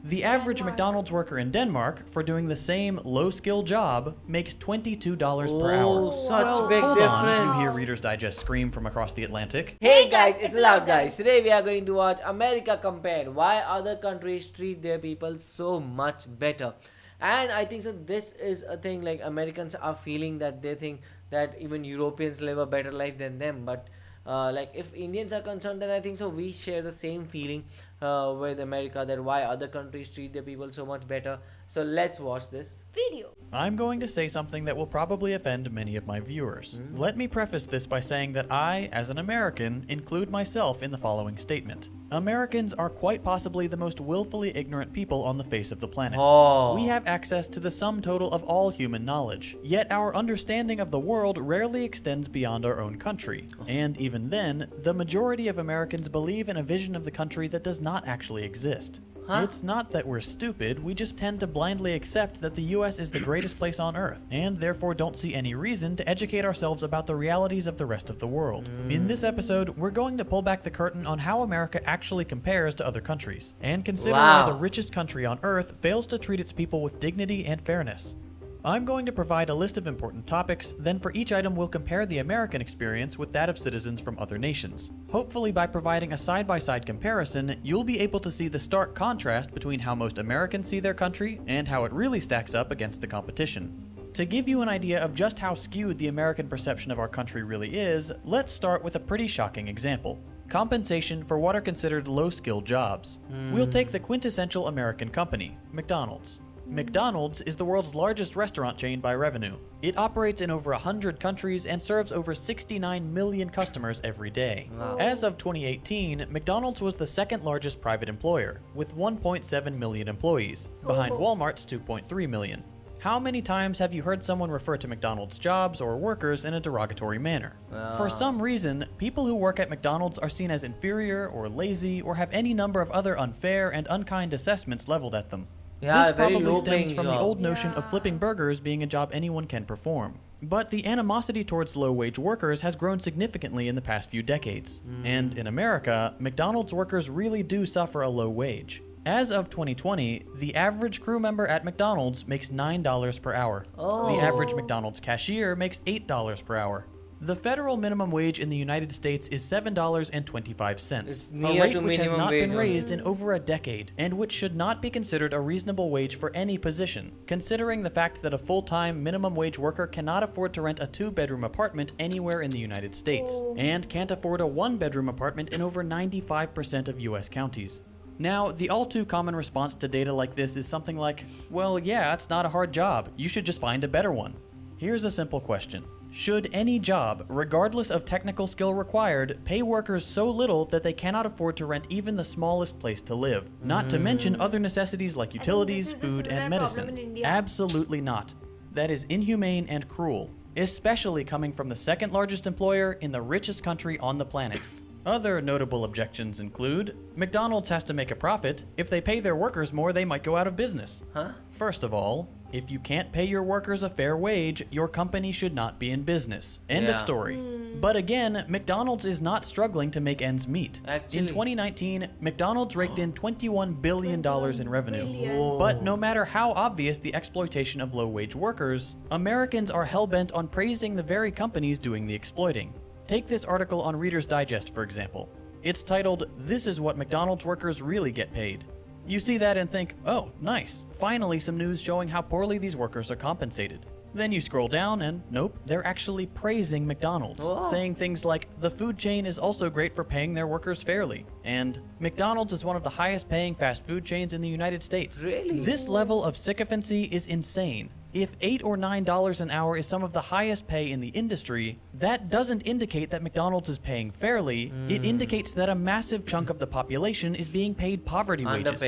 The average McDonald's worker in Denmark, for doing the same low-skill job, makes $22 per hour. Such big Hold difference. on, you hear Reader's Digest scream from across the Atlantic. Hey guys, it's the Loud Guys. Today we are going to watch America Compared. Why other countries treat their people so much better. And I think so this is a thing like Americans are feeling that they think that even Europeans live a better life than them. But like if Indians are concerned, then I think so we share the same feeling with America, that why other countries treat their people so much better. So let's watch this video. I'm going to say something that will probably offend many of my viewers. Let me preface this by saying that I, as an American, include myself in the following statement. Americans are quite possibly the most willfully ignorant people on the face of the planet. We have access to the sum total of all human knowledge, yet our understanding of the world rarely extends beyond our own country. And even then, the majority of Americans believe in a vision of the country that does not actually exist. It's not that we're stupid, we just tend to blindly accept that the US is the greatest place on earth, and therefore don't see any reason to educate ourselves about the realities of the rest of the world. In this episode, we're going to pull back the curtain on how America actually compares to other countries, and consider why the richest country on earth fails to treat its people with dignity and fairness. I'm going to provide a list of important topics, then for each item we'll compare the American experience with that of citizens from other nations. Hopefully by providing a side-by-side comparison, you'll be able to see the stark contrast between how most Americans see their country and how it really stacks up against the competition. To give you an idea of just how skewed the American perception of our country really is, let's start with a pretty shocking example. Compensation for what are considered low-skilled jobs. We'll take the quintessential American company, McDonald's. McDonald's is the world's largest restaurant chain by revenue. It operates in over 100 countries and serves over 69 million customers every day. As of 2018, McDonald's was the second largest private employer, with 1.7 million employees, behind Walmart's 2.3 million. How many times have you heard someone refer to McDonald's jobs or workers in a derogatory manner? For some reason, people who work at McDonald's are seen as inferior or lazy or have any number of other unfair and unkind assessments leveled at them. This probably stems from the old notion of flipping burgers being a job anyone can perform. But the animosity towards low-wage workers has grown significantly in the past few decades. And in America, McDonald's workers really do suffer a low wage. As of 2020, the average crew member at McDonald's makes $9 per hour. The average McDonald's cashier makes $8 per hour. The federal minimum wage in the United States is $7.25, a rate which has not been raised in over a decade, and which should not be considered a reasonable wage for any position, considering the fact that a full-time minimum wage worker cannot afford to rent a 2-bedroom apartment anywhere in the United States, and can't afford a 1-bedroom apartment in over 95% of US counties. Now, the all too common response to data like this is something like, well, yeah, it's not a hard job, you should just find a better one. Here's a simple question. Should any job, regardless of technical skill required, pay workers so little that they cannot afford to rent even the smallest place to live? Not to mention other necessities like utilities, food, and medicine. Absolutely not. That is inhumane and cruel, especially coming from the second largest employer in the richest country on the planet. Other notable objections include, McDonald's has to make a profit. If they pay their workers more, they might go out of business. First of all, if you can't pay your workers a fair wage, your company should not be in business. End of story. But again, McDonald's is not struggling to make ends meet. In 2019, McDonald's raked in $21 billion in revenue. But no matter how obvious the exploitation of low-wage workers, Americans are hell-bent on praising the very companies doing the exploiting. Take this article on Reader's Digest, for example. It's titled, "This is what McDonald's workers really get paid." You see that and think, oh, nice. Finally some news showing how poorly these workers are compensated. Then you scroll down and nope, they're actually praising McDonald's, saying things like, the food chain is also great for paying their workers fairly, and McDonald's is one of the highest paying fast food chains in the United States. This level of sycophancy is insane. If $8 or $9 an hour is some of the highest pay in the industry, that doesn't indicate that McDonald's is paying fairly. It indicates that a massive chunk of the population is being paid poverty wages.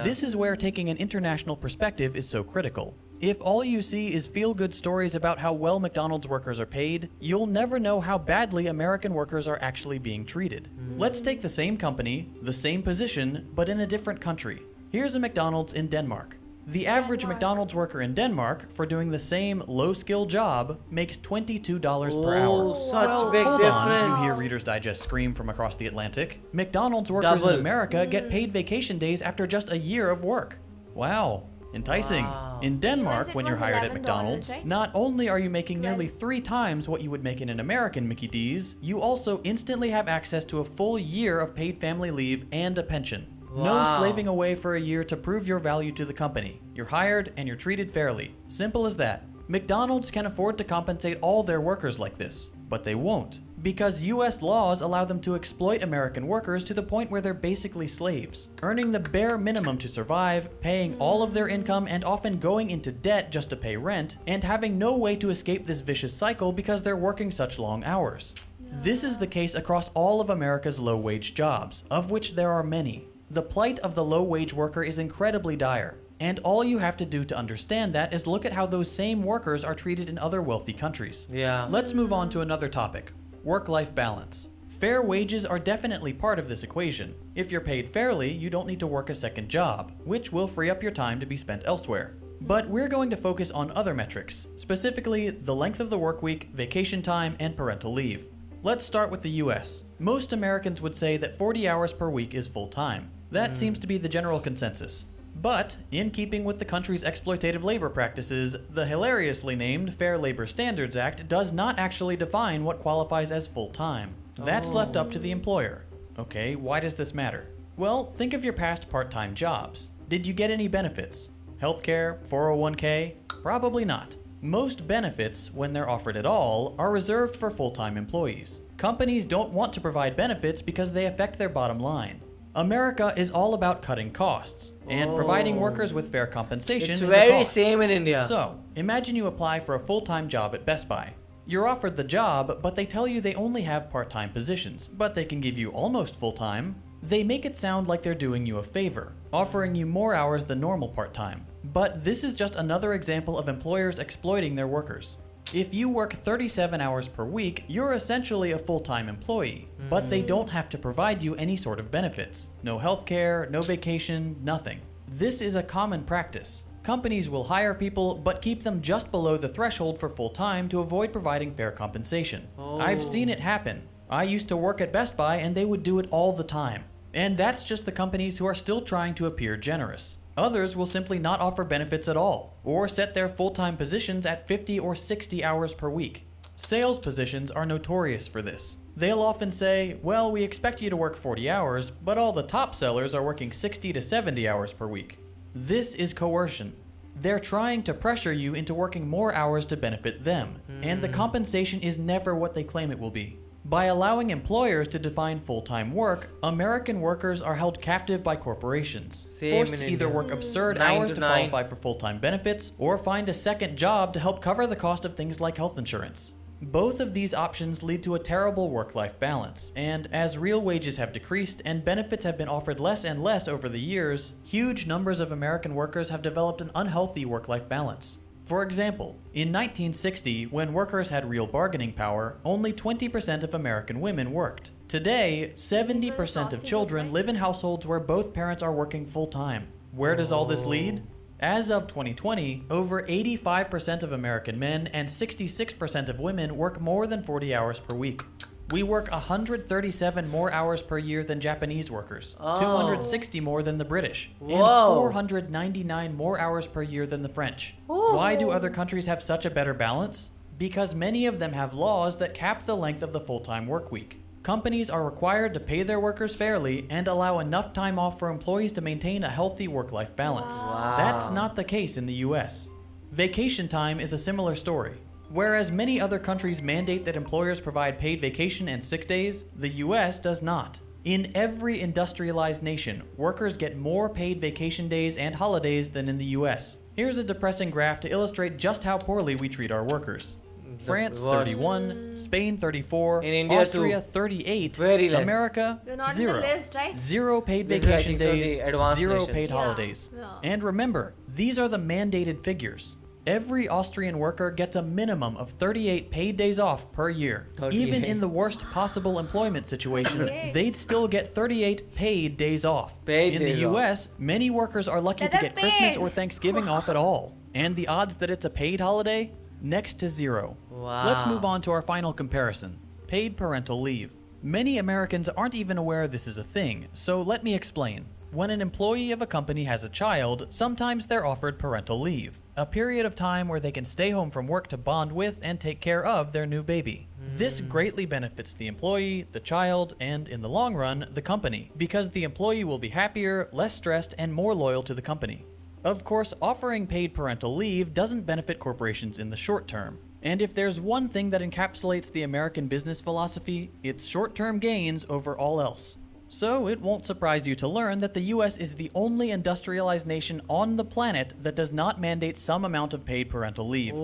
This is where taking an international perspective is so critical. If all you see is feel-good stories about how well McDonald's workers are paid, you'll never know how badly American workers are actually being treated. Let's take the same company, the same position, but in a different country. Here's a McDonald's in Denmark. The average McDonald's worker in Denmark, for doing the same low-skill job, makes $22 per hour. Such big Hold difference. on, you hear Reader's Digest scream from across the Atlantic. McDonald's workers in America get paid vacation days after just a year of work. Wow, enticing. Wow. In Denmark, it when was you're hired at $11, McDonald's, right? not only are you making nearly 12. 3 times what you would make in an American Mickey D's, you also instantly have access to a full year of paid family leave and a pension. No Wow. slaving away for a year to prove your value to the company. You're hired and you're treated fairly. Simple as that. McDonald's can afford to compensate all their workers like this, but they won't, because US laws allow them to exploit American workers to the point where they're basically slaves, earning the bare minimum to survive, paying all of their income and often going into debt just to pay rent, and having no way to escape this vicious cycle because they're working such long hours. This is the case across all of America's low-wage jobs, of which there are many. The plight of the low-wage worker is incredibly dire, and all you have to do to understand that is look at how those same workers are treated in other wealthy countries. Yeah. Let's move on to another topic, work-life balance. Fair wages are definitely part of this equation. If you're paid fairly, you don't need to work a second job, which will free up your time to be spent elsewhere. But we're going to focus on other metrics, specifically the length of the work week, vacation time, and parental leave. Let's start with the US. Most Americans would say that 40 hours per week is full-time. That seems to be the general consensus. But, in keeping with the country's exploitative labor practices, the hilariously named Fair Labor Standards Act does not actually define what qualifies as full-time. That's left up to the employer. Okay, why does this matter? Well, think of your past part-time jobs. Did you get any benefits? Healthcare, 401k? Probably not. Most benefits, when they're offered at all, are reserved for full-time employees. Companies don't want to provide benefits because they affect their bottom line. America is all about cutting costs, and providing workers with fair compensation It's is a very cost. same in India. So, imagine you apply for a full-time job at Best Buy. You're offered the job, but they tell you they only have part-time positions, but they can give you almost full-time. They make it sound like they're doing you a favor, offering you more hours than normal part-time. But this is just another example of employers exploiting their workers. If you work 37 hours per week, you're essentially a full-time employee, but they don't have to provide you any sort of benefits. No healthcare, no vacation, nothing. This is a common practice. Companies will hire people, but keep them just below the threshold for full-time to avoid providing fair compensation. I've seen it happen. I used to work at Best Buy and they would do it all the time. And that's just the companies who are still trying to appear generous. Others will simply not offer benefits at all, or set their full-time positions at 50 or 60 hours per week. Sales positions are notorious for this. They'll often say, well, we expect you to work 40 hours, but all the top sellers are working 60 to 70 hours per week. This is coercion. They're trying to pressure you into working more hours to benefit them, and the compensation is never what they claim it will be. By allowing employers to define full-time work, American workers are held captive by corporations, Same forced in to either India. work absurd 9 hours to to 9. qualify for full-time benefits, or find a second job to help cover the cost of things like health insurance. Both of these options lead to a terrible work-life balance, and as real wages have decreased and benefits have been offered less and less over the years, huge numbers of American workers have developed an unhealthy work-life balance. For example, in 1960, when workers had real bargaining power, only 20% of American women worked. Today, 70% of children live in households where both parents are working full-time. Where does all this lead? As of 2020, over 85% of American men and 66% of women work more than 40 hours per week. We work 137 more hours per year than Japanese workers, 260 more than the British, and Whoa. 499 more hours per year than the French. Why do other countries have such a better balance? Because many of them have laws that cap the length of the full-time work week. Companies are required to pay their workers fairly and allow enough time off for employees to maintain a healthy work-life balance. Wow. That's not the case in the US. Vacation time is a similar story. Whereas many other countries mandate that employers provide paid vacation and sick days, the US does not. In every industrialized nation, workers get more paid vacation days and holidays than in the US. Here's a depressing graph to illustrate just how poorly we treat our workers. France worst. 31, Spain 34, In India Austria too. 38, Very less. America They're not in 0. the list, right? 0 paid This is, I vacation think so, days, the advanced 0 nations. paid Yeah, holidays. yeah. And remember, these are the mandated figures. Every Austrian worker gets a minimum of 38 paid days off per year. 38. Even in the worst possible employment situation, 38. they'd still get 38 paid days off. Paid in the days off. US, many workers are lucky That to are get Christmas paid. or Thanksgiving off at all. And the odds that it's a paid holiday? Next to 0. Wow. Let's move on to our final comparison. Paid parental leave. Many Americans aren't even aware this is a thing, so let me explain. When an employee of a company has a child, sometimes they're offered parental leave, a period of time where they can stay home from work to bond with and take care of their new baby. This greatly benefits the employee, the child, and, in the long run, the company, because the employee will be happier, less stressed, and more loyal to the company. Of course, offering paid parental leave doesn't benefit corporations in the short term. And if there's one thing that encapsulates the American business philosophy, it's short-term gains over all else. So it won't surprise you to learn that the US is the only industrialized nation on the planet that does not mandate some amount of paid parental leave.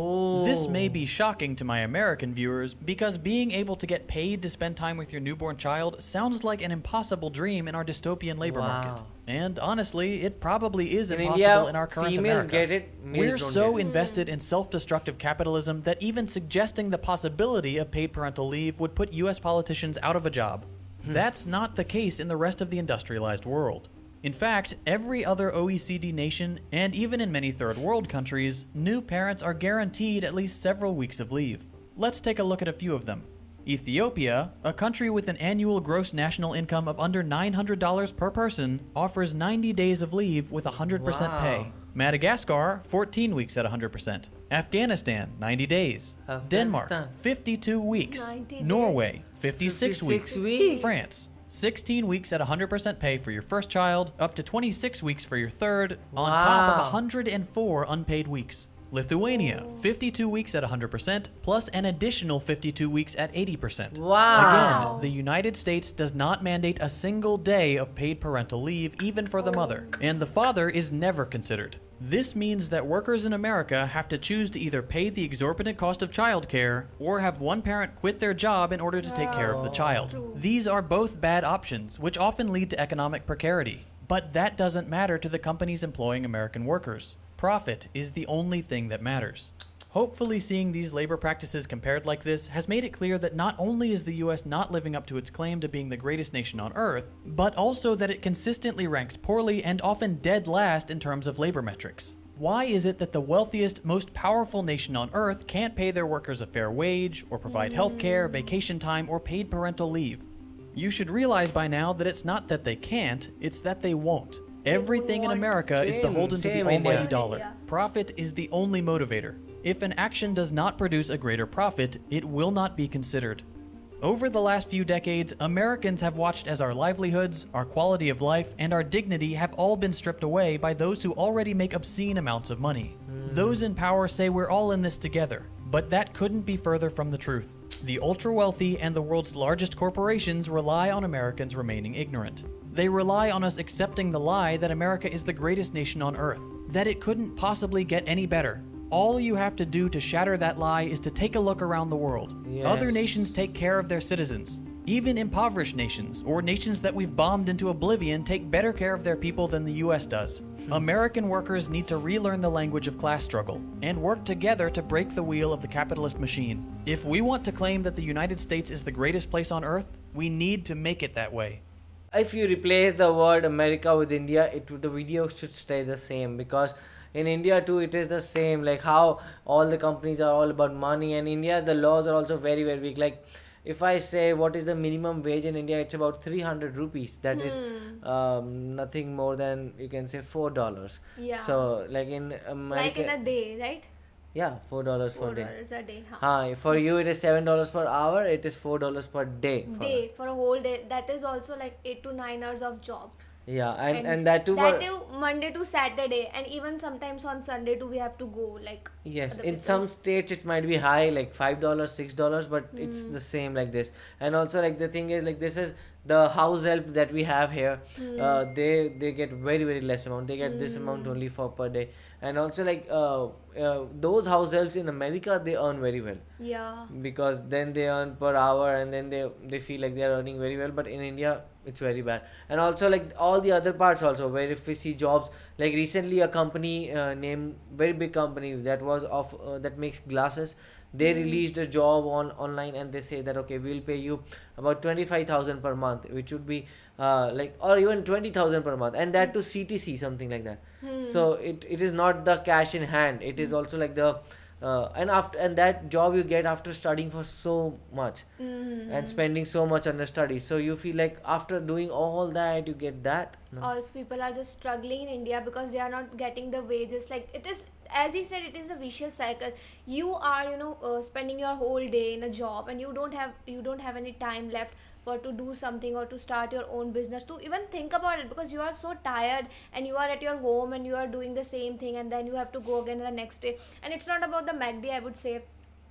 This may be shocking to my American viewers because being able to get paid to spend time with your newborn child sounds like an impossible dream in our dystopian labor market. And honestly, it probably is impossible in our current America. Get it, We're so invested in self-destructive capitalism that even suggesting the possibility of paid parental leave would put US politicians out of a job. That's not the case in the rest of the industrialized world. In fact, every other OECD nation, and even in many third world countries, new parents are guaranteed at least several weeks of leave. Let's take a look at a few of them. Ethiopia, a country with an annual gross national income of under $900 per person, offers 90 days of leave with 100% pay. Madagascar, 14 weeks at 100%. Afghanistan, 90 days. Denmark, 52 weeks. Norway, 56 weeks. France, 16 weeks at 100% pay for your first child, up to 26 weeks for your third, on top of 104 unpaid weeks. Lithuania, 52 weeks at 100%, plus an additional 52 weeks at 80%. Again, the United States does not mandate a single day of paid parental leave, even for the mother, and the father is never considered. This means that workers in America have to choose to either pay the exorbitant cost of childcare or have one parent quit their job in order to take care of the child. These are both bad options, which often lead to economic precarity. But that doesn't matter to the companies employing American workers. Profit is the only thing that matters. Hopefully, seeing these labor practices compared like this has made it clear that not only is the US not living up to its claim to being the greatest nation on earth, but also that it consistently ranks poorly and often dead last in terms of labor metrics. Why is it that the wealthiest, most powerful nation on earth can't pay their workers a fair wage, or provide healthcare, vacation time, or paid parental leave? You should realize by now that it's not that they can't, it's that they won't. Everything in America is beholden to the almighty dollar. Profit is the only motivator. If an action does not produce a greater profit, it will not be considered. Over the last few decades, Americans have watched as our livelihoods, our quality of life, and our dignity have all been stripped away by those who already make obscene amounts of money. Those in power say we're all in this together, but that couldn't be further from the truth. The ultra-wealthy and the world's largest corporations rely on Americans remaining ignorant. They rely on us accepting the lie that America is the greatest nation on earth, that it couldn't possibly get any better. All you have to do to shatter that lie is to take a look around the world. Other nations take care of their citizens. Even impoverished nations, or nations that we've bombed into oblivion, take better care of their people than the US does. American workers need to relearn the language of class struggle and work together to break the wheel of the capitalist machine. If we want to claim that the United States is the greatest place on earth, we need to make it that way. If you replace the word America with India, the video should stay the same, because in India too it is the same, like how all the companies are all about money, and India the laws are also very very weak. Like if I say what is the minimum wage in India, it's about 300 rupees. That is nothing more than, you can say, $4. So like in America, like in a day, right? Yeah, $4 per day. $4 a day. For you it is $7 per hour. It is $4 per day. For a whole day. That is also like 8 to 9 hours of job. Yeah, and that too. That too Monday to Saturday, and even sometimes on Sunday too we have to go. Like yes, in some states it might be high, like $5, $6, but it's the same like this. And also like the thing is, like this is the house help that we have here. They get very very less amount. They get this amount only for per day. And also like those house helps in America, they earn very well. Yeah. Because then they earn per hour, and then they feel like they are earning very well. But in India, it's very bad. And also like all the other parts also, where if we see jobs, like recently a company named, very big company that was that makes glasses, they released a job online, and they say that okay, we'll pay you about 25,000 per month, which would be or even 20,000 per month, and that to CTC, something like that. So it is not the cash in hand, it is also like the and that job you get after studying for so much and spending so much on the study. So you feel like after doing all that, you get that. Or people are just struggling in India because they are not getting the wages. Like it is, as he said, it is a vicious cycle. You are, spending your whole day in a job, and you don't have any time left for to do something or to start your own business, to even think about it, because you are so tired and you are at your home and you are doing the same thing, and then you have to go again the next day. And it's not about the MACD, I would say.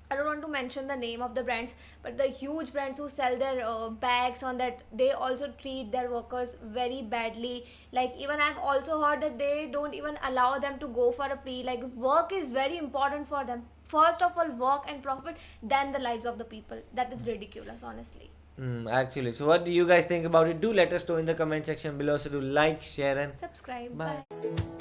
I don't want to mention the name of the brands, but the huge brands who sell their bags on that, they also treat their workers very badly. Like even I've also heard that they don't even allow them to go for a pee. Like work is very important for them. First of all, work and profit, then the lives of the people. That is ridiculous, honestly. Actually, so what do you guys think about it? Do let us know in the comment section below. So do like, share, and Subscribe. bye. Bye.